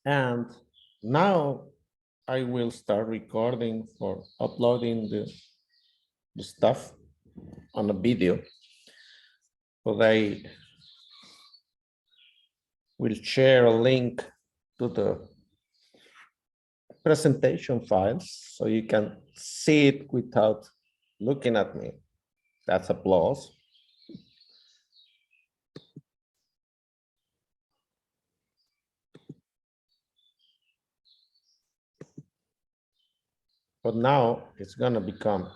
And now I will start recording for uploading the stuff on a video. But I will share a link to the presentation files so you can see it without looking at me. That's applause. But now it's going to become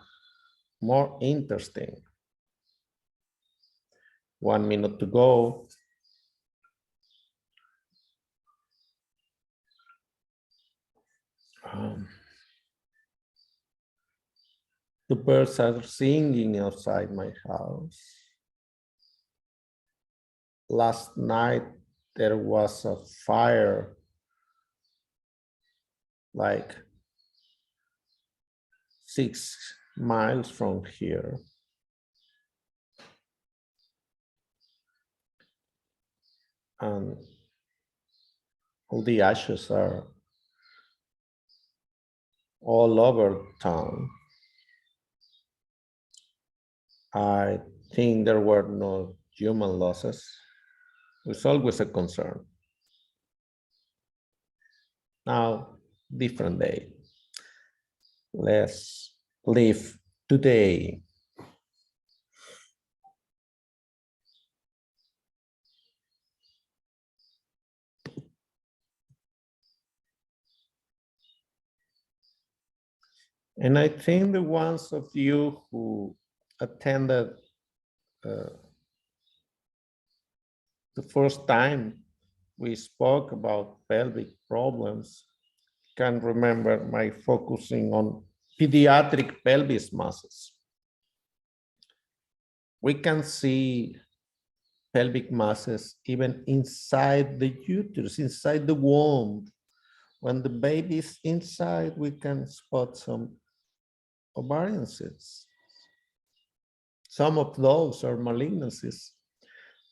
more interesting. 1 minute to go. The birds are singing outside my house. Last night there was a fire like 6 miles from here. And all the ashes are all over town. I think there were no human losses. It's always a concern. Now, different day. Let's live today. And I think the ones of you who attended the first time we spoke about pelvic problems can remember my focusing on pediatric pelvis masses. We can see pelvic masses even inside the uterus, inside the womb. When the baby is inside, we can spot some ovarian cysts. Some of those are malignancies.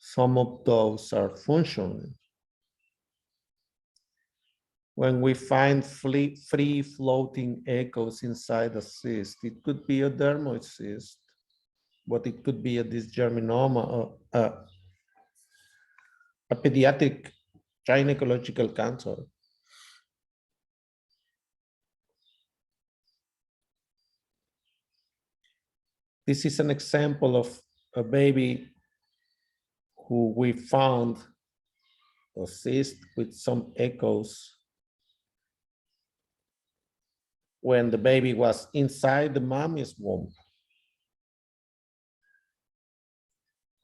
Some of those are functional. When we find free floating echoes inside a cyst, it could be a dermoid cyst, but it could be a dysgerminoma or a pediatric gynecological cancer. This is an example of a baby who we found a cyst with some echoes when the baby was inside the mommy's womb.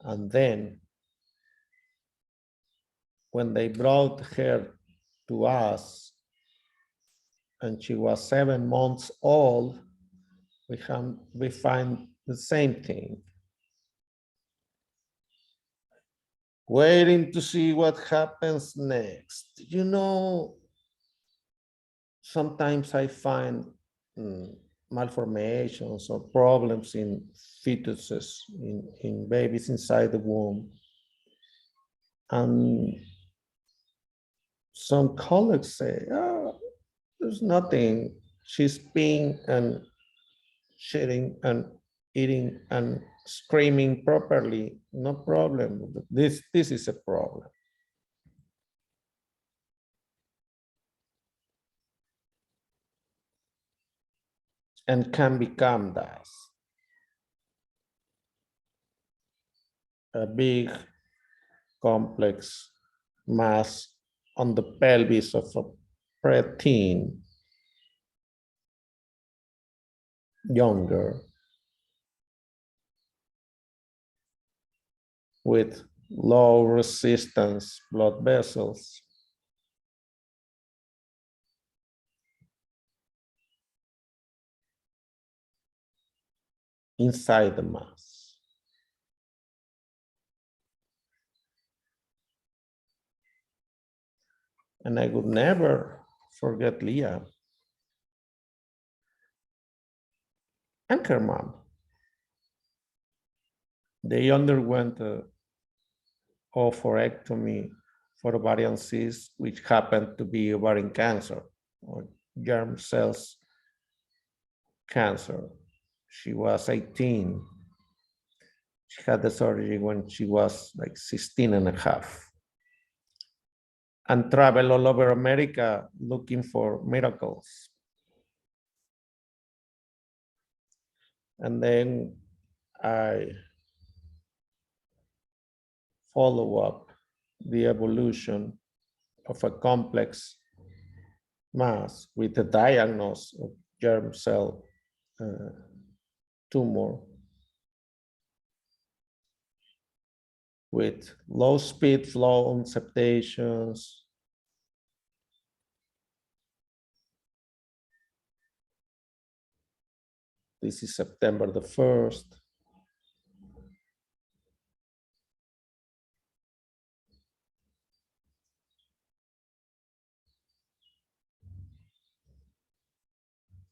And then when they brought her to us and she was 7 months old, we find the same thing. Waiting to see what happens next. You know, sometimes I find malformations or problems in fetuses, in babies inside the womb. And some colleagues say, oh, there's nothing. She's peeing and shitting and eating and screaming properly. No problem. This is a problem. And can become that. A big, complex mass on the pelvis of a preteen, younger, with low resistance blood vessels. Inside the mass. And I would never forget Leah and her mom. They underwent a oophorectomy for ovarian cyst, which happened to be ovarian cancer or germ cells cancer. She was 18. She had the surgery when she was like 16 and a half. And traveled all over America looking for miracles. And then I follow up the evolution of a complex mass with a diagnosis of germ cell tumor with low speed flow on septations. This is September the 1st.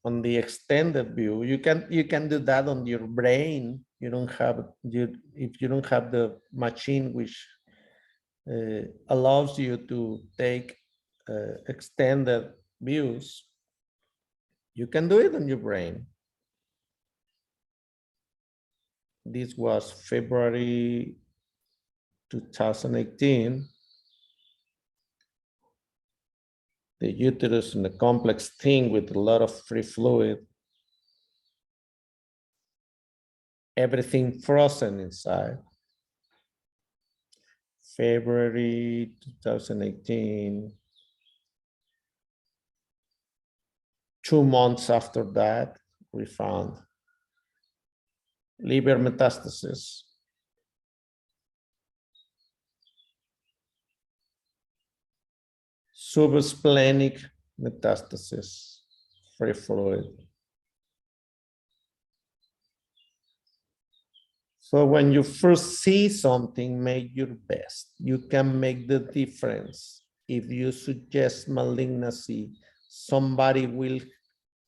On the extended view, you can do that on your brain. You don't have if you don't have the machine which allows you to take extended views. You can do it on your brain. This was February 2018. The uterus in a complex thing with a lot of free fluid. Everything frozen inside. February 2018. 2 months after that, we found liver metastasis. Subsplenic metastasis, free fluid. So when you first see something, make your best. You can make the difference. If you suggest malignancy, somebody will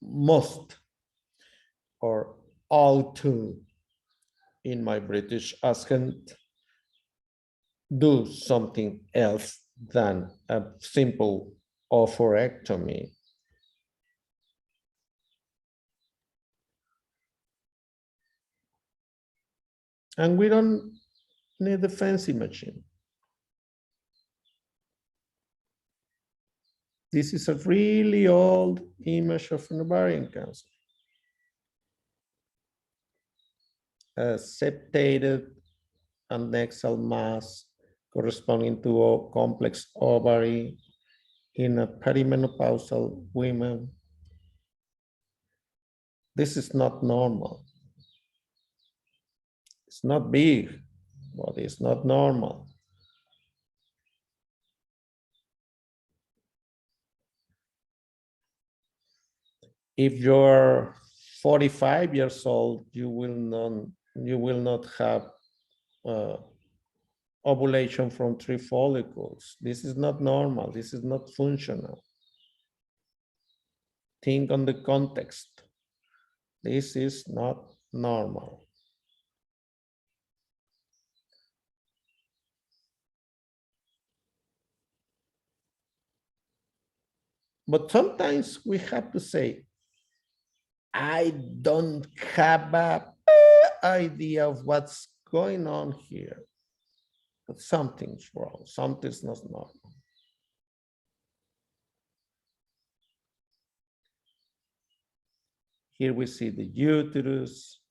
must or ought to, in my British accent, do something else than a simple oophorectomy. And we don't need a fancy machine. This is a really old image of an ovarian cancer. A septated annexal mass corresponding to a complex ovary in a perimenopausal woman. This is not normal. It's not big, but it's not normal. If you're 45 years old, you will not have ovulation from 3 follicles. This is not normal. This is not functional. Think on the context. This is not normal. But sometimes we have to say, I don't have an idea of what's going on here. But something's wrong. Something's not normal. Here we see the uterus,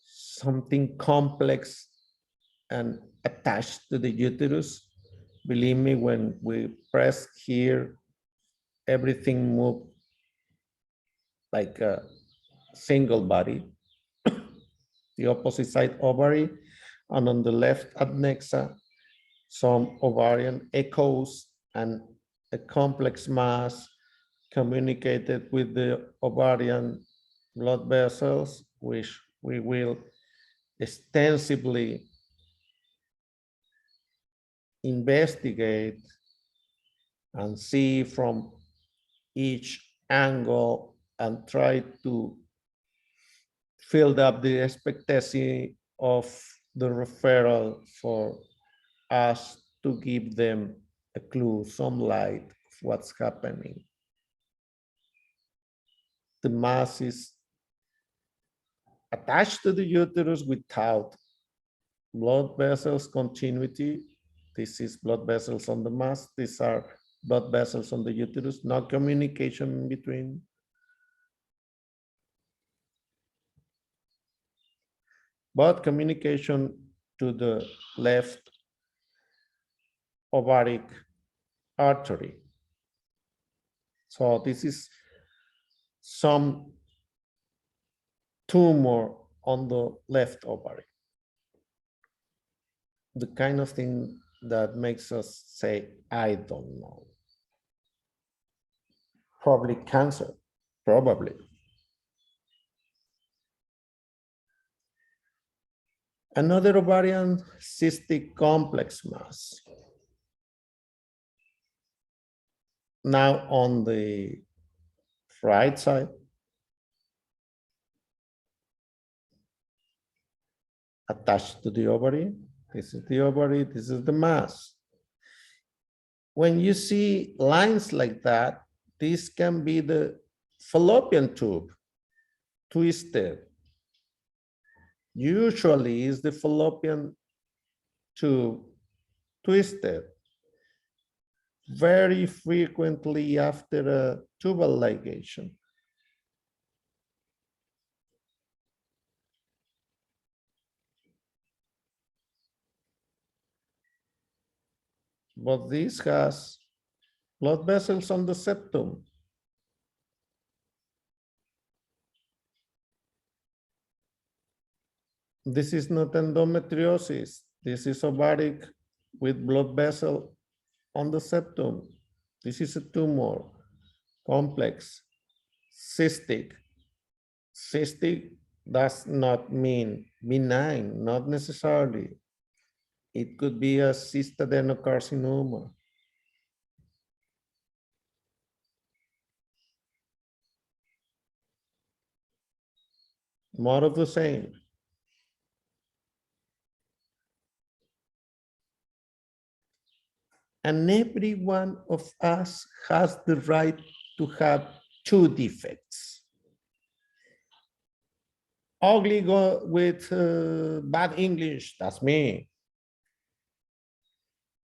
something complex and attached to the uterus. Believe me, when we press here, everything moves like a single body. The opposite side ovary, and on the left adnexa, some ovarian echoes and a complex mass communicated with the ovarian blood vessels, which we will extensively investigate and see from each angle and try to fill up the expectancy of the referral for us to give them a clue, some light of what's happening. The mass is attached to the uterus without blood vessels continuity. This is blood vessels on the mass. These are blood vessels on the uterus, no communication in between. But communication to the left ovaric artery. So this is some tumor on the left ovary. The kind of thing that makes us say, I don't know. Probably cancer, probably. Another ovarian cystic complex mass. Now on the right side, attached to the ovary. This is the ovary, this is the mass. When you see lines like that, this can be the fallopian tube twisted. Usually is the fallopian tube twisted. Very frequently after a tubal ligation. But this has blood vessels on the septum. This is not endometriosis. This is ovaric with blood vessel on the septum. This is a tumor, complex, cystic. Cystic does not mean benign, not necessarily. It could be a cystadenocarcinoma. More of the same. And every one of us has the right to have two defects. Ugly go with bad English, that's me.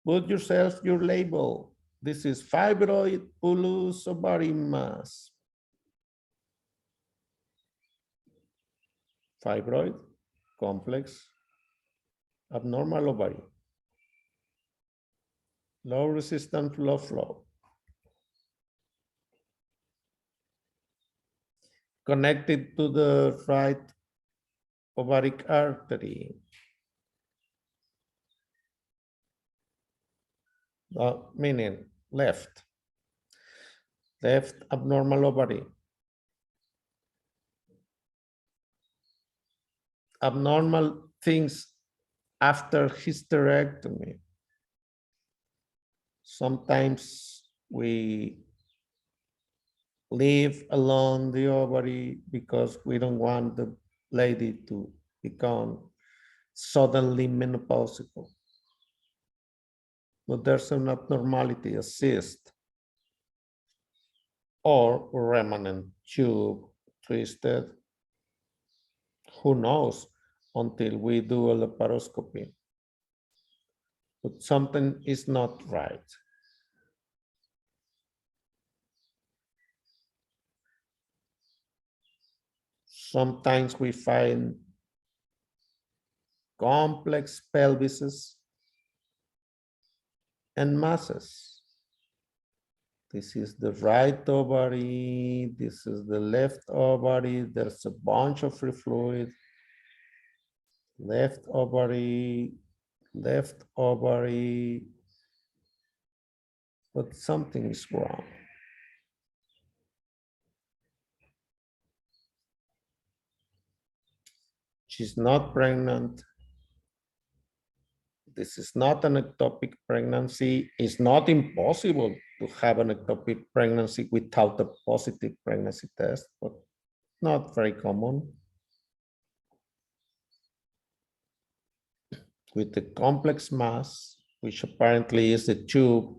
Put yourself your label. This is fibroid, bullous, ovarian mass. Fibroid, complex, abnormal ovary. Low resistant blood flow. Connected to the right ovaric artery. Meaning left. Left abnormal ovary. Abnormal things after hysterectomy. Sometimes we leave alone the ovary because we don't want the lady to become suddenly menopausal. But there's an abnormality, a cyst, or remnant tube twisted. Who knows until we do a laparoscopy. But something is not right. Sometimes we find complex pelvises and masses. This is the right ovary, this is the left ovary, there's a bunch of free fluid. Left ovary, but something is wrong. She's not pregnant. This is not an ectopic pregnancy. It's not impossible to have an ectopic pregnancy without a positive pregnancy test, but not very common. With the complex mass, which apparently is the tube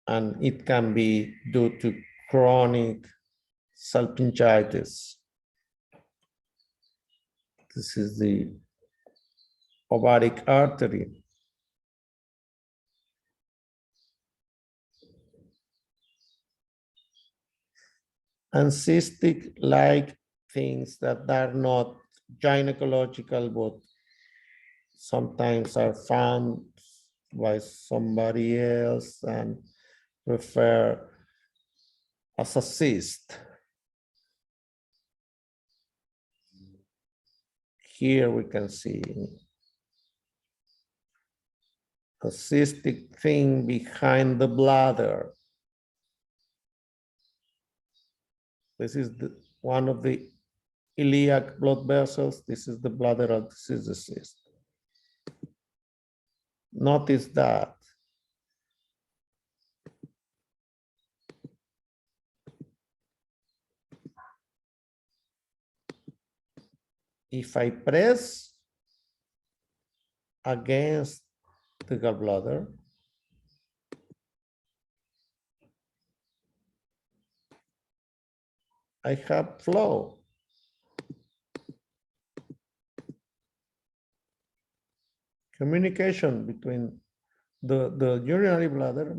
and it can be due to chronic salpingitis. This is the ovaric artery. And cystic-like things that are not gynecological, but sometimes are found by somebody else and refer as a cyst. Here we can see a cystic thing behind the bladder. This is one of the iliac blood vessels. This is the bladder, and this is the cyst. Notice that. If I press against the gallbladder, I have flow. Communication between the urinary bladder,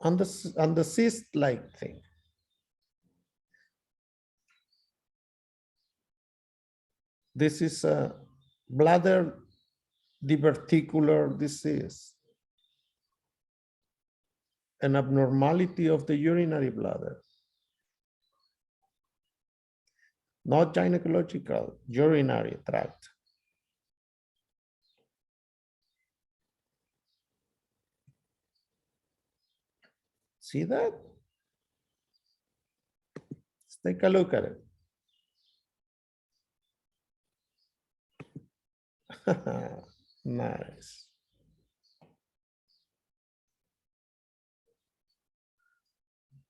and the cyst-like thing. This is a bladder diverticular disease, an abnormality of the urinary bladder. Not gynecological, urinary tract. See that? Let's take a look at it. Nice.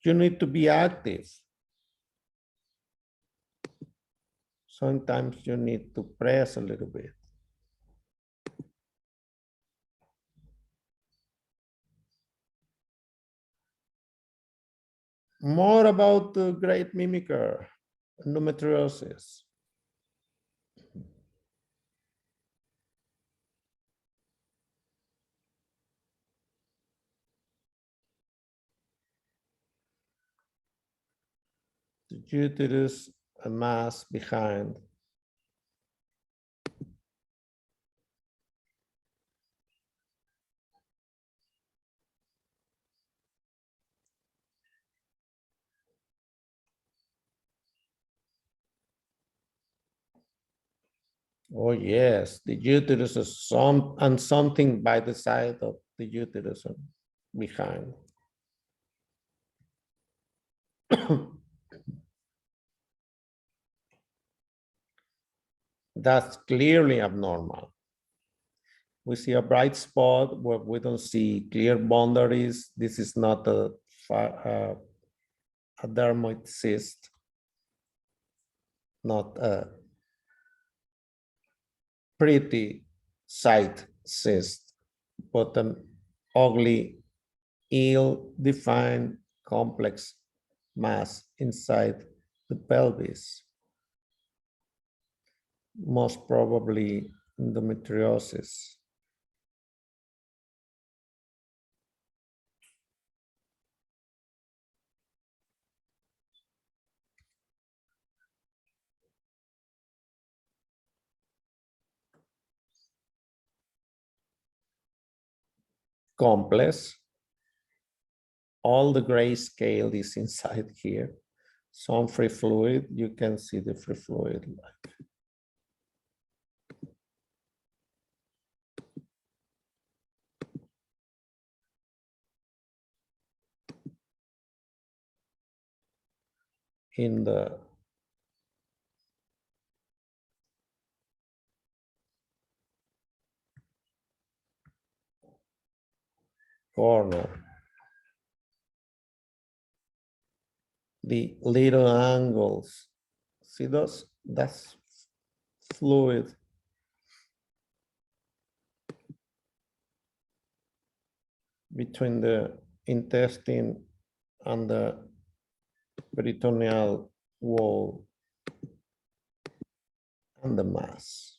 You need to be active. Sometimes you need to press a little bit. More about the great mimicker, endometriosis. The uterus, a mass behind. Oh yes, the uterus is something by the side of the uterus and behind. That's clearly abnormal. We see a bright spot where we don't see clear boundaries. This is not a dermoid cyst, not a pretty site cyst, but an ugly, ill-defined, complex mass inside the pelvis. Most probably endometriosis. Complex. All the gray scale is inside here. Some free fluid, you can see the free fluid. In the corner. The little angles. See those? That's fluid. Between the intestine and the peritoneal wall and the mass.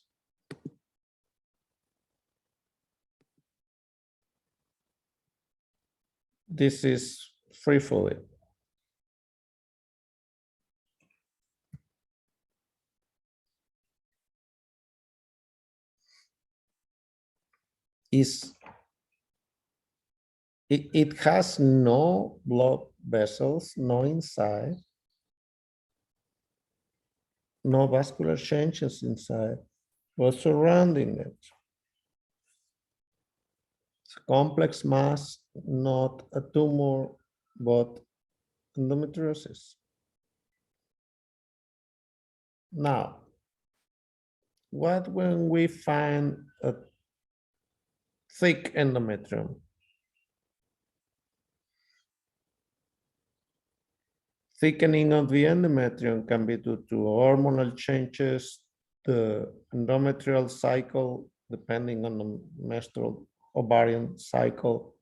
This is free fluid. It has no blood vessels, no inside, no vascular changes inside, but surrounding it. It's a complex mass, not a tumor, but endometriosis. Now, what when we find a thick endometrium? Thickening of the endometrium can be due to hormonal changes, the endometrial cycle, depending on the menstrual ovarian cycle,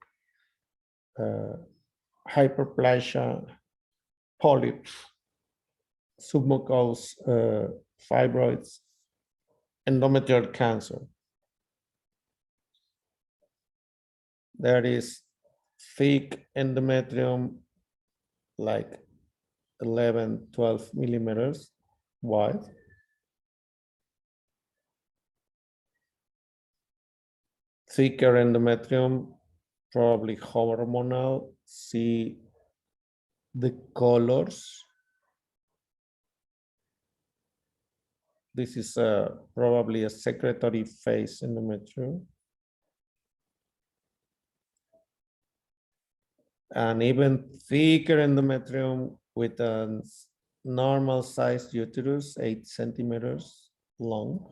hyperplasia, polyps, submucous fibroids, endometrial cancer. There is thick endometrium, like 11, 12 millimeters wide. Thicker endometrium, probably hormonal. See the colors. This is probably a secretory phase endometrium. And even thicker endometrium with a normal sized uterus, 8 centimeters long.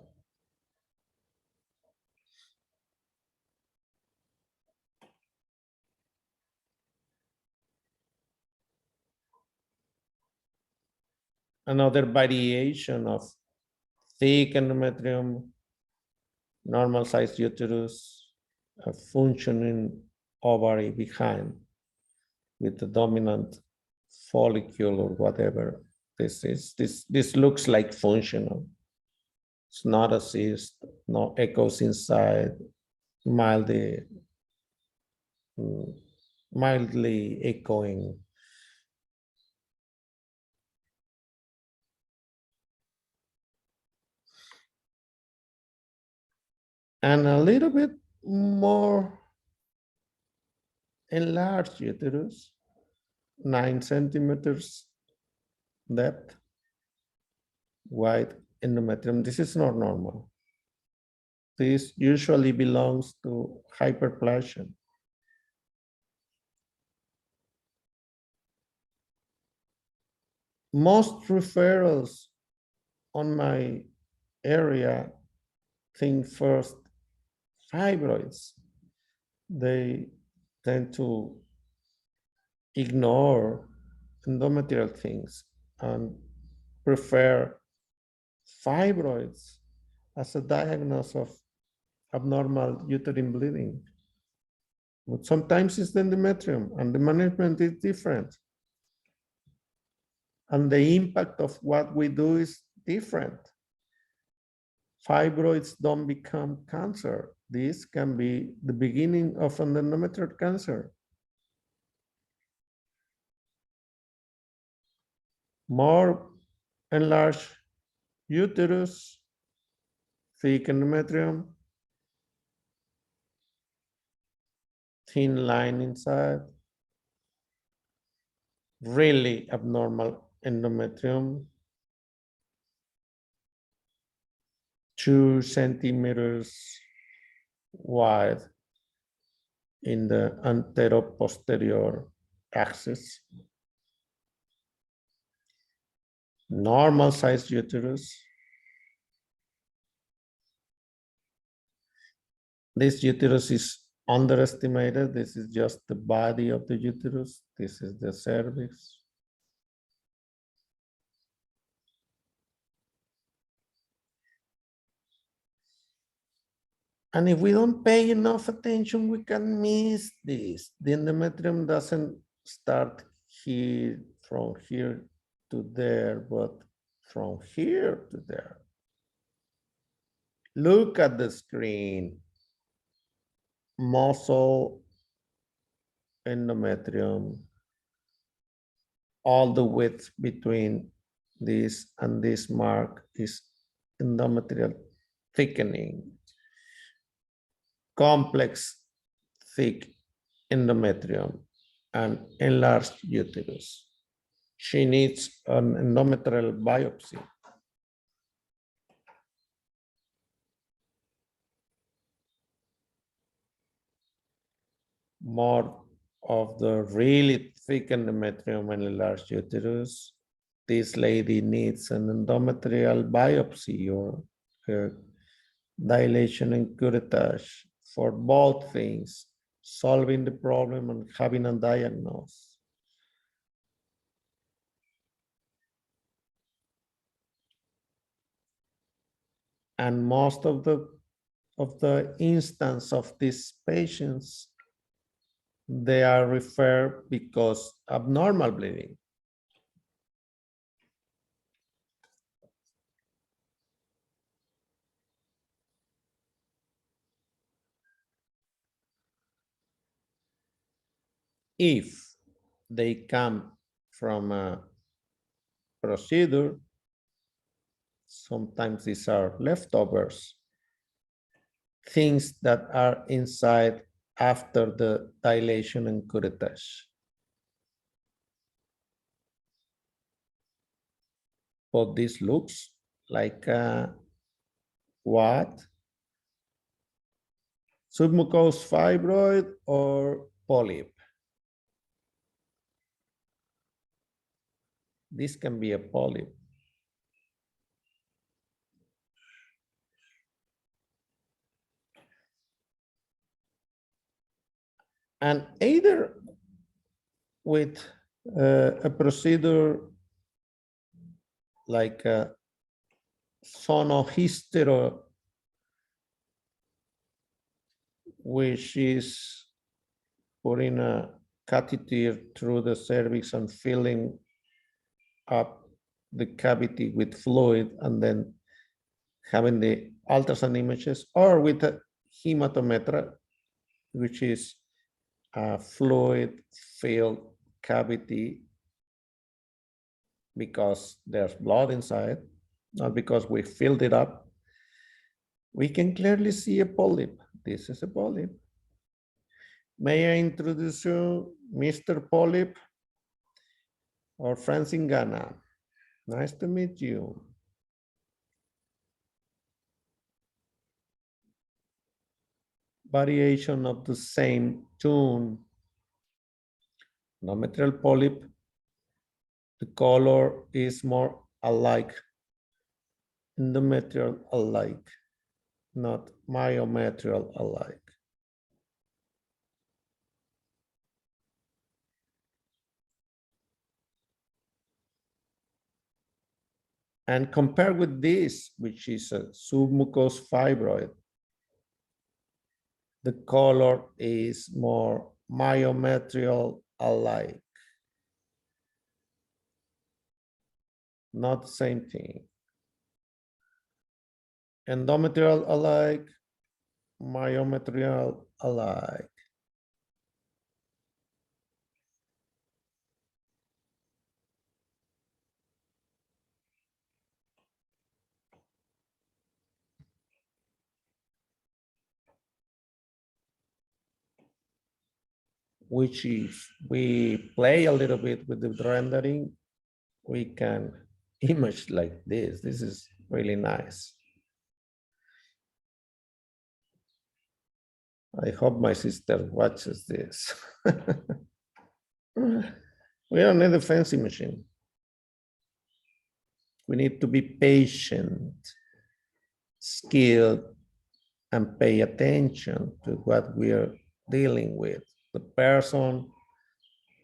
Another variation of thick endometrium, normal sized uterus, a functioning ovary behind with the dominant follicle or whatever this is. This looks like functional. It's not a cyst, no echoes inside, mildly echoing. And a little bit more enlarged uterus, 9 centimeters depth, wide endometrium. This is not normal. This usually belongs to hyperplasia. Most referrals on my area think first fibroids. They tend to ignore endometrial things and prefer fibroids as a diagnosis of abnormal uterine bleeding. But sometimes it's the endometrium, and the management is different. And the impact of what we do is different. Fibroids don't become cancer. This can be the beginning of an endometrial cancer. More enlarged uterus, thick endometrium, thin line inside, really abnormal endometrium, 2 centimeters wide in the anteroposterior axis. Normal sized uterus. This uterus is underestimated. This is just the body of the uterus. This is the cervix. And if we don't pay enough attention, we can miss this. The endometrium doesn't start here, from here to there, but from here to there. Look at the screen. Muscle, endometrium, all the width between this and this mark is endometrial thickening. Complex, thick endometrium and enlarged uterus. She needs an endometrial biopsy. More of the really thick endometrium and enlarged uterus. This lady needs an endometrial biopsy or dilation and curettage for both things, solving the problem and having a diagnosis. And most of the instance of these patients, they are referred because abnormal bleeding. If they come from a procedure, sometimes these are leftovers, things that are inside after the dilation and curettage. But this looks like what? Submucous fibroid or polyp? This can be a polyp. And either with a procedure like a sonohystero, which is putting a catheter through the cervix and filling up the cavity with fluid and then having the ultrasound images, or with a hematometra, which is a fluid-filled cavity because there's blood inside, not because we filled it up. We can clearly see a polyp. This is a polyp. May I introduce you, Mr. Polyp, our friends in Ghana? Nice to meet you. Variation of the same tune. Endometrial polyp, the color is more alike, endometrial alike, not myometrial alike. And compared with this, which is a submucous fibroid, the color is more myometrial alike. Not the same thing. Endometrial alike, myometrial alike. Which if we play a little bit with the rendering, we can image like this. This is really nice. I hope my sister watches this. We don't need a fancy machine. We need to be patient, skilled, and pay attention to what we are dealing with, the person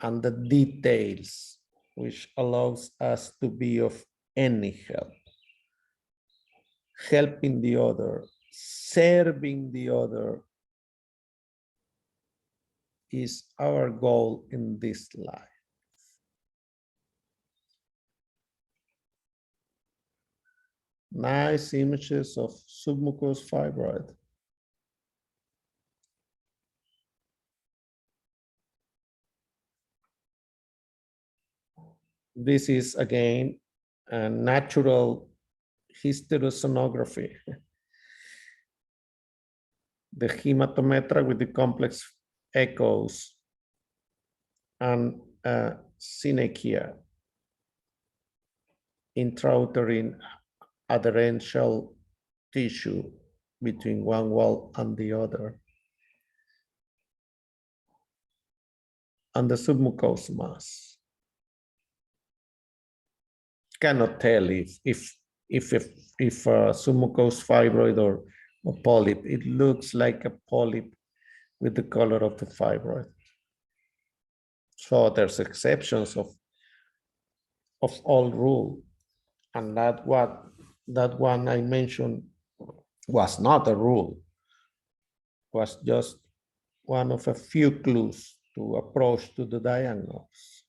and the details, which allows us to be of any help. Helping the other, serving the other is our goal in this life. Nice images of submucous fibroid. This is again a natural hysterosonography. The hematometra with the complex echoes and synechia, intrauterine adherential tissue between one wall and the other, and the submucous mass. Cannot tell if a submucous fibroid or a polyp. It looks like a polyp with the color of the fibroid. So there's exceptions of all rule, and that one I mentioned was not a rule, was just one of a few clues to approach to the diagnosis.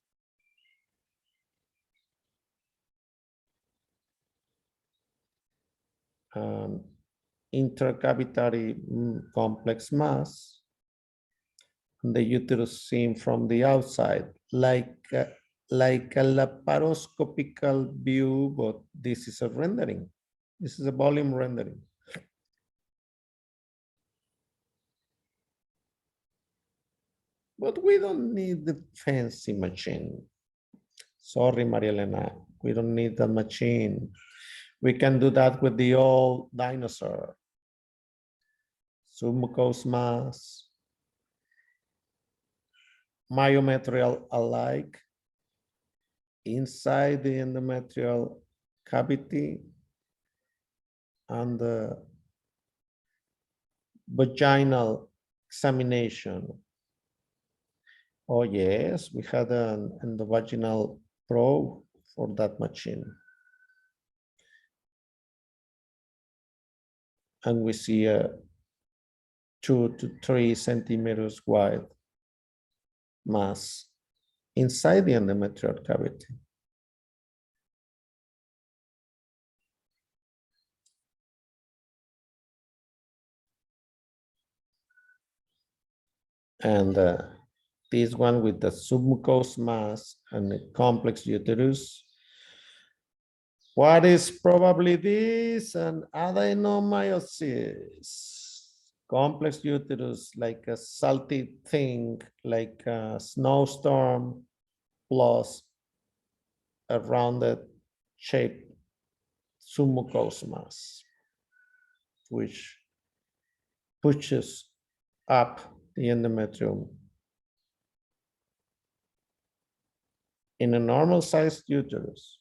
Intercavitary complex mass, and the uterus seen from the outside, like a laparoscopical view, but this is a rendering. This is a volume rendering. But we don't need the fancy machine. Sorry, Maria Elena, we don't need that machine. We can do that with the old dinosaur. Submucous mass, myometrial alike, inside the endometrial cavity, and the vaginal examination. Oh yes, we had an endovaginal probe for that machine. And we see a 2 to 3 centimeters wide mass inside the endometrial cavity. And this one with the submucous mass and the complex uterus. What is probably this? An adenomyosis. Complex uterus, like a salty thing, like a snowstorm, plus a rounded shaped submucous mass, which pushes up the endometrium. In a normal sized uterus,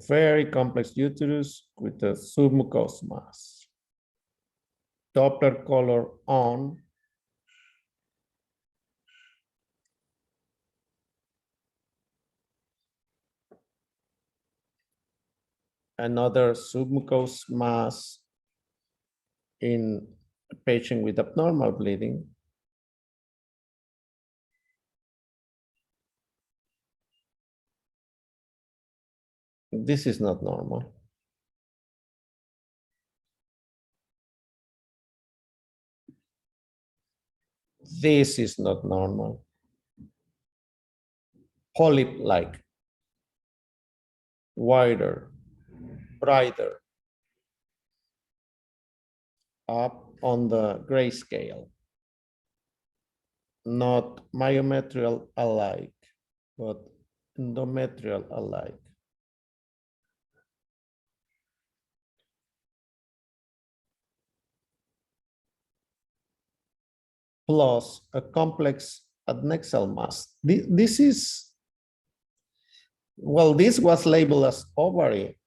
very complex uterus with a submucous mass. Doppler color on. Another submucous mass in a patient with abnormal bleeding. This is not normal. This is not normal. Polyp-like, wider, brighter, up on the grayscale. Not myometrial alike, but endometrial alike. Plus a complex adnexal mass. This is, well, this was labeled as ovary,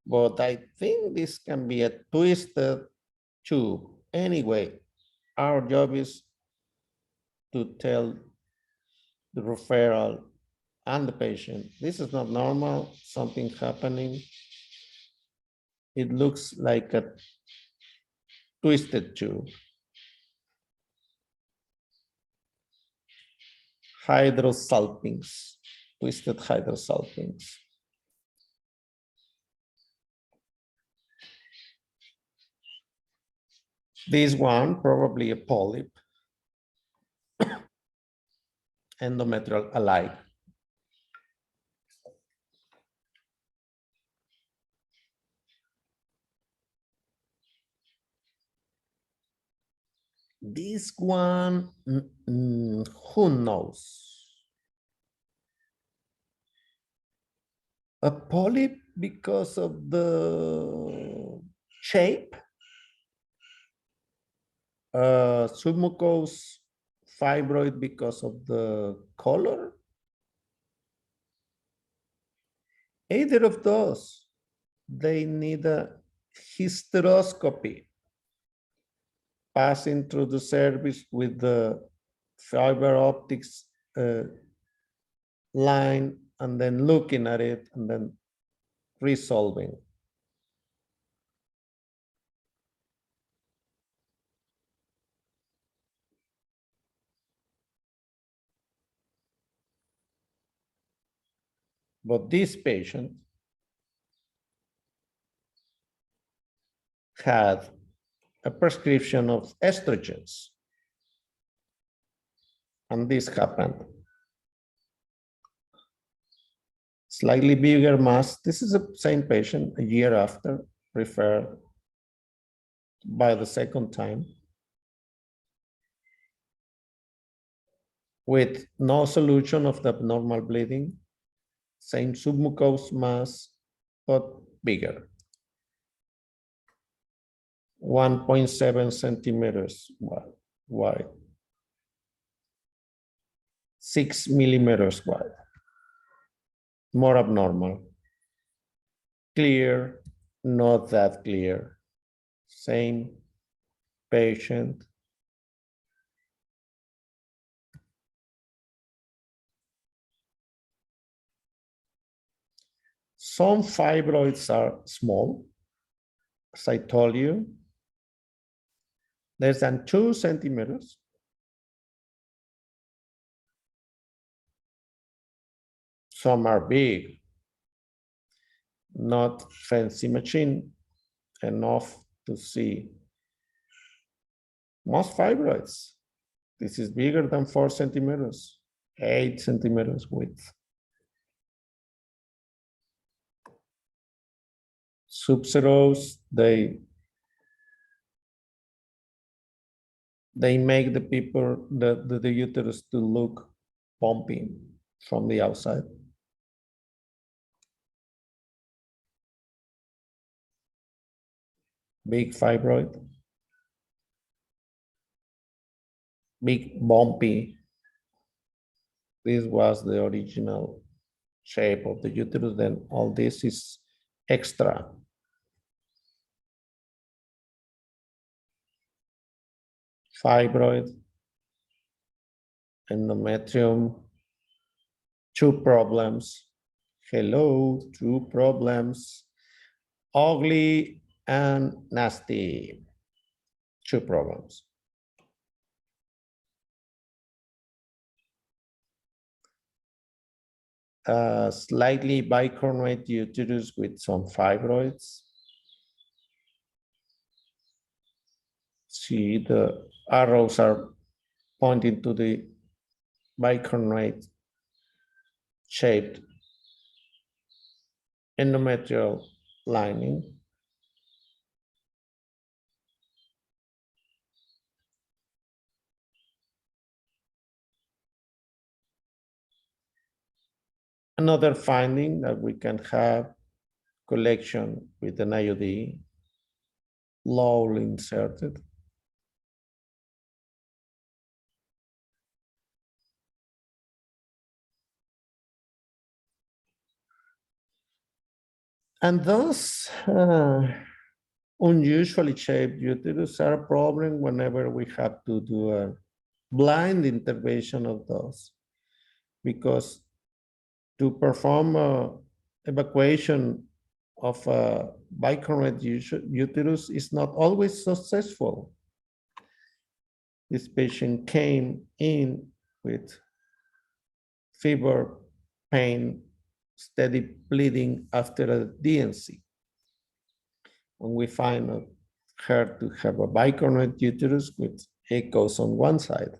but I think this can be a twisted tube. Anyway, our job is to tell the referral and the patient, this is not normal, something happening. It looks like a twisted tube. Hydrosalpinx, twisted hydrosalpinx. This one, probably a polyp, endometrial alike. This one, who knows? A polyp because of the shape, submucous fibroid because of the color. Either of those, they need a hysteroscopy, passing through the cervix with the fiber optics line and then looking at it and then resolving. But this patient had a prescription of estrogens, and this happened. Slightly bigger mass. This is the same patient a year after, referred by the second time, with no solution of the abnormal bleeding, same submucous mass, but bigger. 1.7 centimeters wide, 6 millimeters wide, more abnormal. Clear, not that clear. Same patient. Some fibroids are small, as I told you, less than 2 centimeters. Some are big, not fancy machine, enough to see. Most fibroids, this is bigger than 4 centimeters, 8 centimeters width. Subserose, they make the people, the uterus to look pumping from the outside. Big fibroid, big bumpy. This was the original shape of the uterus, then all this is extra. Fibroid, endometrium, 2 problems. Hello, 2 problems. Ugly and nasty, 2 problems. Slightly bicornuate uterus with some fibroids. See, the arrows are pointing to the bicornuate shaped endometrial lining. Another finding that we can have collection with an IUD, lowly inserted. And those unusually shaped uterus are a problem whenever we have to do a blind intervention of those, because to perform evacuation of a bicurrent uterus is not always successful. This patient came in with fever, pain, steady bleeding after a DNC. When we find her to have a bicurrent uterus with echoes on one side,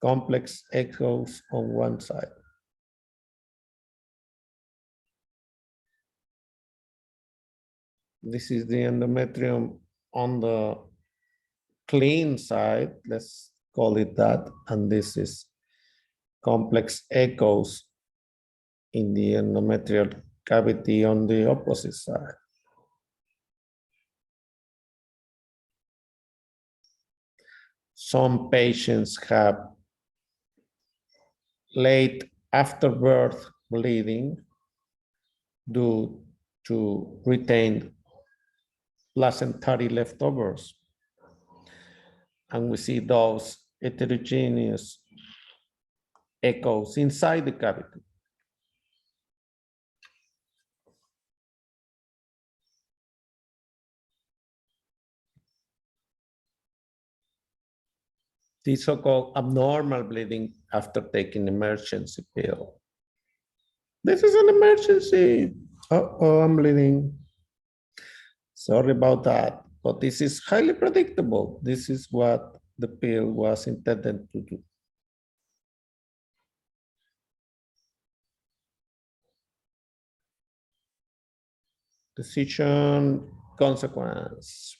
complex echoes on one side. This is the endometrium on the clean side, let's call it that, and this is complex echoes in the endometrial cavity on the opposite side. Some patients have late afterbirth bleeding due to retained placentary leftovers. And we see those heterogeneous echoes inside the cavity. The so-called abnormal bleeding after taking emergency pill. This is an emergency. Oh, I'm bleeding. Sorry about that, but this is highly predictable. This is what the pill was intended to do. Decision consequence.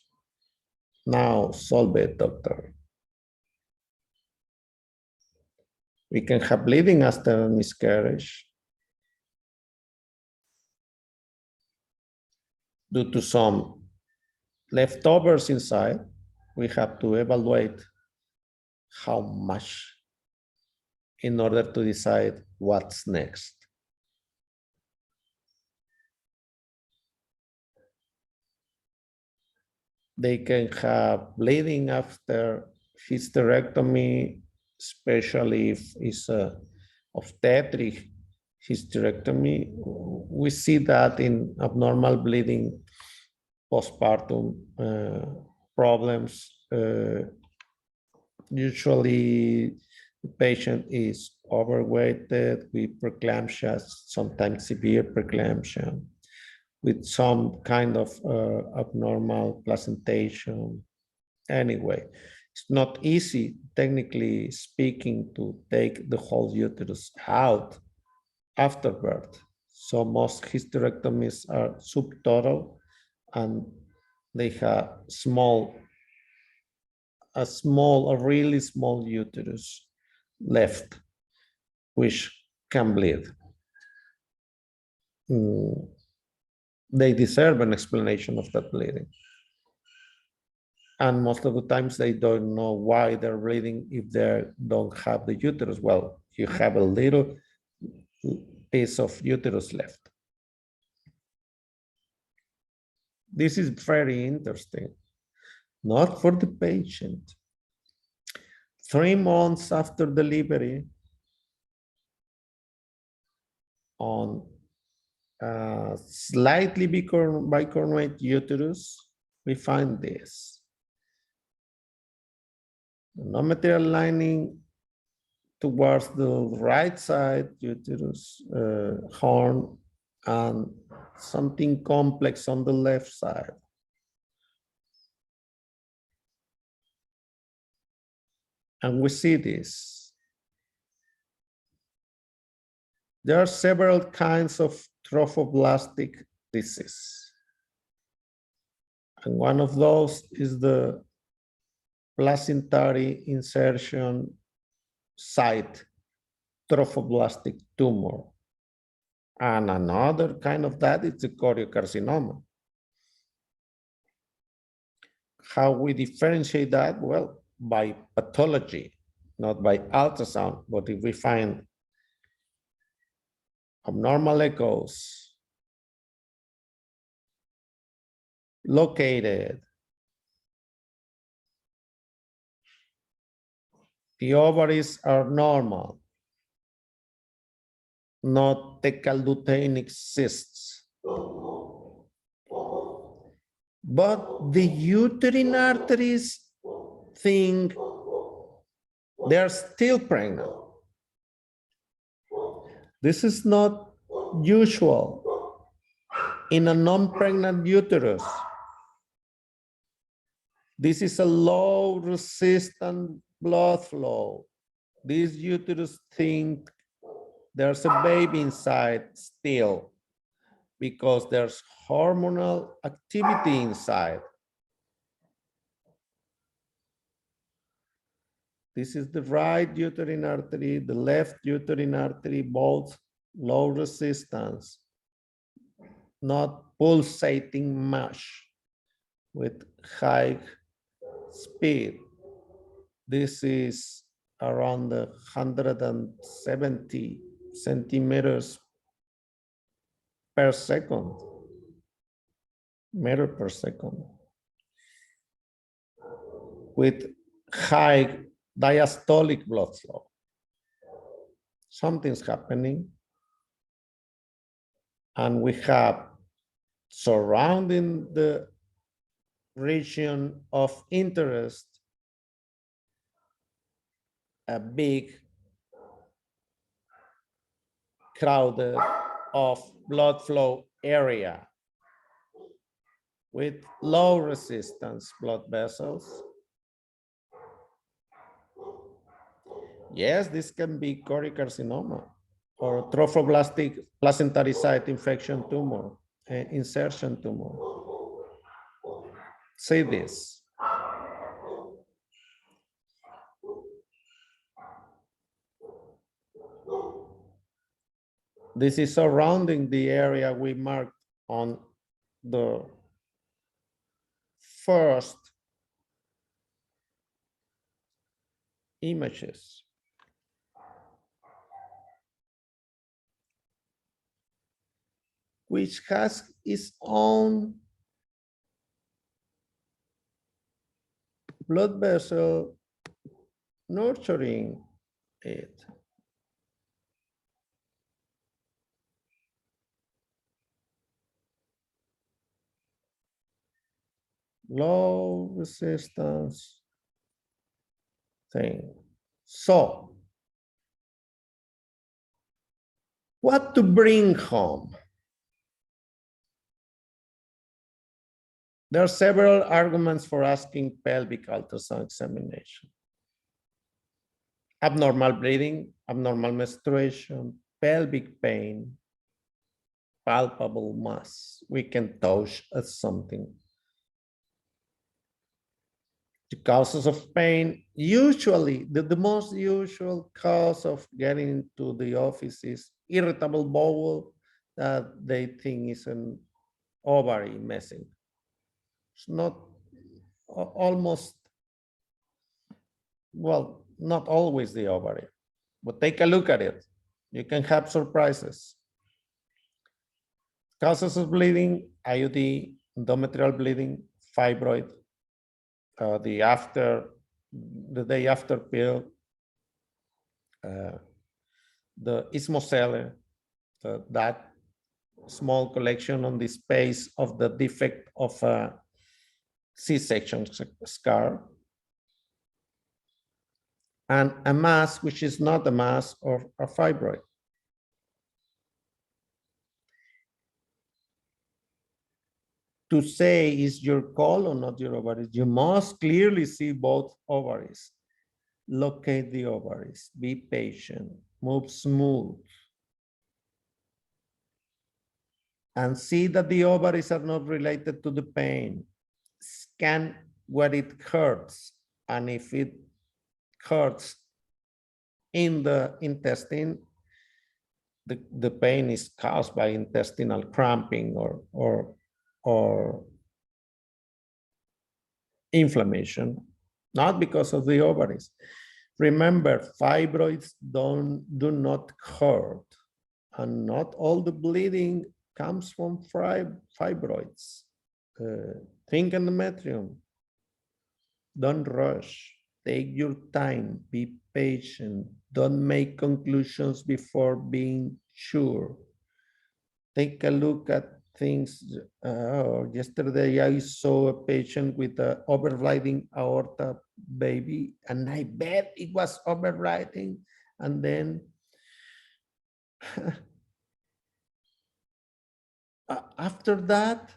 Now solve it, doctor. We can have bleeding after miscarriage due to some leftovers inside. We have to evaluate how much in order to decide what's next. They can have bleeding after hysterectomy, especially if it's a obstetric hysterectomy. We see that in abnormal bleeding postpartum problems. Usually the patient is overweighted with preeclampsia, sometimes severe preeclampsia, with some kind of abnormal placentation. Anyway, it's not easy, technically speaking, to take the whole uterus out after birth. So most hysterectomies are subtotal, and they have a really small uterus left, which can bleed. They deserve an explanation of that bleeding. And most of the times they don't know why they're bleeding if they don't have the uterus. Well, you have a little piece of uterus left. This is very interesting, not for the patient. 3 months after delivery, on slightly bicurrent uterus, we find this. No material lining towards the right side uterus horn, and something complex on the left side. And we see this. There are several kinds of trophoblastic disease. And one of those is the placentary insertion site trophoblastic tumor. And another kind of that is the choriocarcinoma. How we differentiate that? Well, by pathology, not by ultrasound, but if we find abnormal echoes located The ovaries are normal, not tecaldutenic cysts. But the uterine arteries think they're still pregnant. This is not usual in a non-pregnant uterus. This is a low resistant blood flow. This uterus think there's a baby inside still because there's hormonal activity inside. This is the right uterine artery, the left uterine artery, both low resistance, not pulsating much with high speed. This is around the 170 centimeters per second, meter per second, with high diastolic blood flow. Something's happening. And we have surrounding the region of interest a big crowded of blood flow area with low resistance blood vessels. Yes, this can be choriocarcinoma or trophoblastic placentary site infection tumor, insertion tumor. See this. This is surrounding the area we marked on the first images. Which has its own blood vessel nurturing it. Low resistance thing. So, what to bring home? There are several arguments for asking pelvic ultrasound examination. Abnormal bleeding, abnormal menstruation, pelvic pain, palpable mass. We can touch at something. The causes of pain, usually the most usual cause of getting to the office is irritable bowel that they think is an ovary messing. It's not almost, well, not always the ovary, but take a look at it. You can have surprises. Causes of bleeding, IUD, endometrial bleeding, fibroid, the day after pill, the ismocele, that small collection on the space of the defect of a C-section scar, and a mass which is not a mass or a fibroid. To say is your colon, not your ovaries, you must clearly see both ovaries. Locate the ovaries, be patient, move smooth. And see that the ovaries are not related to the pain. Scan where it hurts. And if it hurts in the intestine, the pain is caused by intestinal cramping or inflammation, not because of the ovaries. Remember, fibroids do not hurt, and not all the bleeding comes from fibroids. Think endometrium. Don't rush. Take your time, be patient. Don't make conclusions before being sure. Take a look at things. Yesterday, I saw a patient with a overriding aorta baby, and I bet it was overriding. And then after that,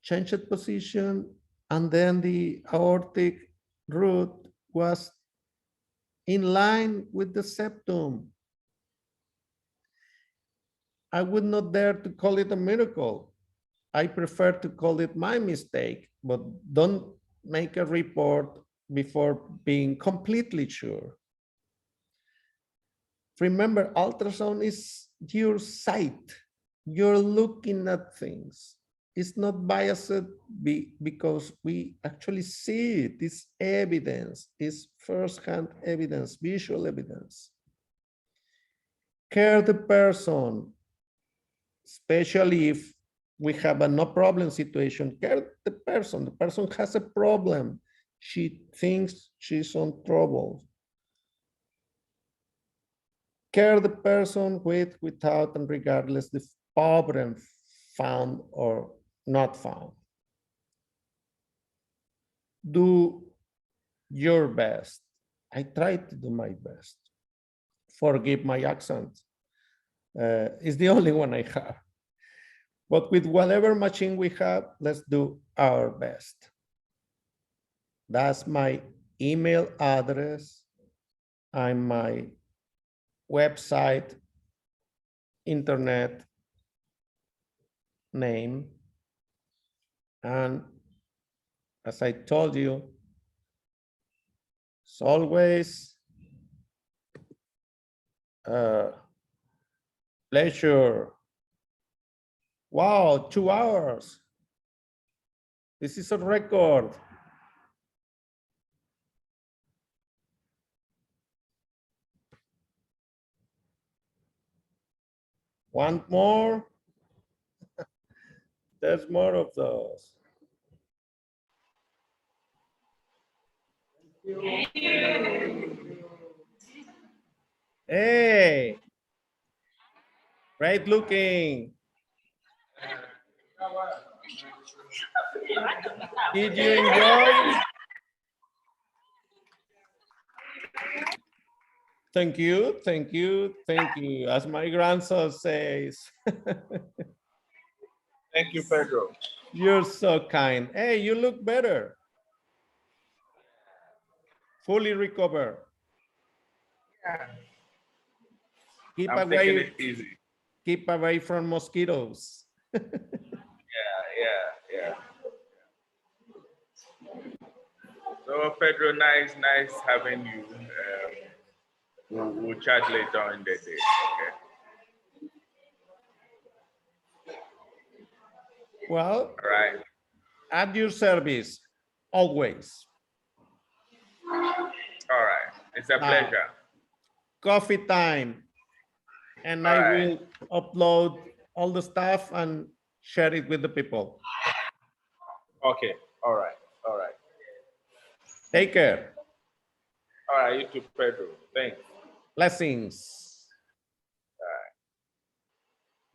changed position, and then the aortic root was in line with the septum. I would not dare to call it a miracle. I prefer to call it my mistake, but don't make a report before being completely sure. Remember, ultrasound is your sight. You're looking at things. It's not biased because we actually see it. It's evidence. It's first-hand evidence, visual evidence. Care the person, especially if we have a no problem situation. Care the person. The person has a problem. She thinks she's on trouble. Care the person with, without, and regardless the problem found or not found. Do your best. I try to do my best. Forgive my accent. It's the only one I have. But with whatever machine we have, let's do our best. That's my email address and my website, internet name. And as I told you, it's always a pleasure. Wow, 2 hours. This is a record. Want more? There's more of those. Hey, great looking. Did you enjoy? Thank you, thank you, thank you. As my grandson says. Thank you, Pedro. You're so kind. Hey, you look better. Fully recovered. Yeah. Keep I'm away, taking it easy. keep away from mosquitoes. Yeah. So Pedro, nice having you. We'll chat later in the day. Okay. Well, All right. at your service, always. All right. It's a pleasure. Coffee time. And I will upload all the stuff and share it with the people. Okay. All right. Take care. All right. You too, Pedro. Thanks. Blessings.